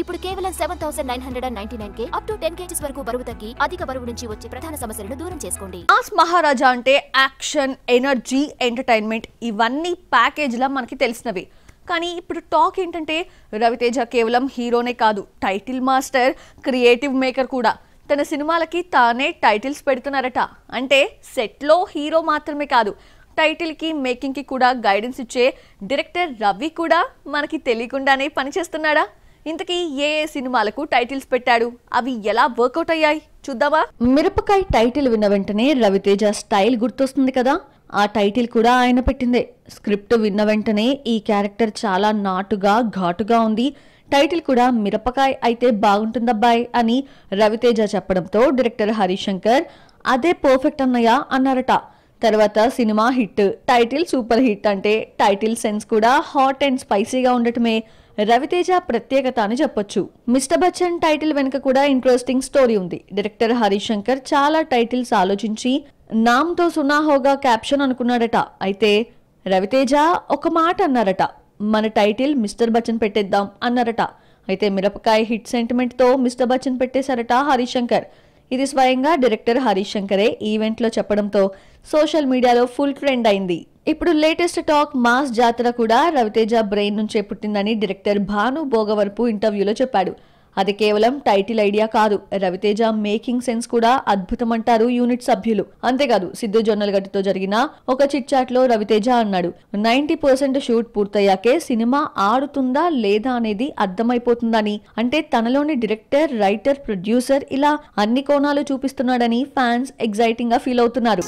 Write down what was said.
ఇప్పుడు కేవలం 7999K up to 10 kgs వరకు బరువు తగ్గి అధిక బరువు నుంచి వచ్చే ప్రధాన సమస్యలను దూరం చేసుకోండి. మాస్ మహారాజా అంటే యాక్షన్, ఎనర్జీ, ఎంటర్టైన్మెంట్ ఇవన్నీ ప్యాకేజ్లా మనకి తెలిసినవి. కానీ ఇప్పుడు టాక్ ఏంటంటే రవితేజ కేవలం హీరోనే కాదు, టైటిల్ మాస్టర్, క్రియేటివ్ మేకర్ కూడా. తన సినిమాలకి తానే టైటిల్స్ పెడుతున్నారట. అంటే సెట్లో హీరో మాత్రమే కాదు, టైటిల్కి మేకింగ్కి కూడా గైడెన్స్ ఇచ్చే డైరెక్టర్ రవి కూడా మనకి తెలియకుండానే పనిచేస్తున్నాడా? ఇంతకీ ఏ సినిమాలకు టైటిల్స్ పెట్టాడు, అవి ఎలా వర్కౌట్ అయ్యాయి చూద్దామా? మిరపకాయ టైటిల్ విన్న వెంటనే రవితేజ స్టైల్ గుర్తొస్తుంది కదా, ఆ టైటిల్ కూడా ఆయన పెట్టిందే. స్క్రిప్ట్ విన్న వెంటనే ఈ క్యారెక్టర్ చాలా నాటుగా, ఘాటుగా ఉంది, టైటిల్ కూడా మిరపకాయ అయితే బాగుంటుందబ్బాయ్ అని రవితేజ చెప్పడంతో డైరెక్టర్ హరిశంకర్ అదే పర్ఫెక్ట్ అన్నయ్య అన్నారట. తర్వాత cinema hit, title super hit అంటే టైటిల్ సెన్స్ కూడా హాట్ అండ్ స్పైసీగా ఉండటమే రవితేజ ప్రత్యేకత అని చెప్పొచ్చు. మిస్టర్ బచ్చన్ టైటిల్ వెనుక కూడా ఇంట్రెస్టింగ్ స్టోరీ ఉంది. డైరెక్టర్ హరిశంకర్ చాలా టైటిల్స్ ఆలోచించి నామ్తో సునా హోగా క్యాప్షన్ అనుకున్నాడట. అయితే రవితేజ ఒక మాట అన్నారట, మన టైటిల్ మిస్టర్ బచ్చన్ పెట్టేద్దాం అన్నారట. అయితే మిరపకాయ హిట్ సెంటిమెంట్తో మిస్టర్ బచ్చన్ పెట్టేశారట హరిశంకర్. ఇది స్వయంగా డైరెక్టర్ హరిశంకరే ఈవెంట్లో చెప్పడంతో సోషల్ మీడియాలో ఫుల్ ట్రెండ్ అయింది. ఇప్పుడు లేటెస్ట్ టాక్ మాస్ జాతర కూడా రవితేజ బ్రెయిన్ నుంచే పుట్టిందని డైరెక్టర్ భాను భోగవరపు ఇంటర్వ్యూలో చెప్పాడు. అది కేవలం టైటిల్ ఐడియా కాదు, రవితేజ మేకింగ్ సెన్స్ కూడా అద్భుతమంటారు యూనిట్ సభ్యులు. అంతేకాదు సిద్ధు జొన్నలగడ్డతో జరిగిన ఒక చిట్ చాట్ లో రవితేజ అన్నాడు, 90% షూట్ పూర్తయ్యాకే సినిమా ఆడుతుందా లేదా అనేది అర్థమైపోతుందని. అంటే తనలోని డైరెక్టర్, రైటర్, ప్రొడ్యూసర్ ఇలా అన్ని కోణాలు చూపిస్తున్నాడని ఫ్యాన్స్ ఎగ్జైటింగ్ గా ఫీల్ అవుతున్నారు.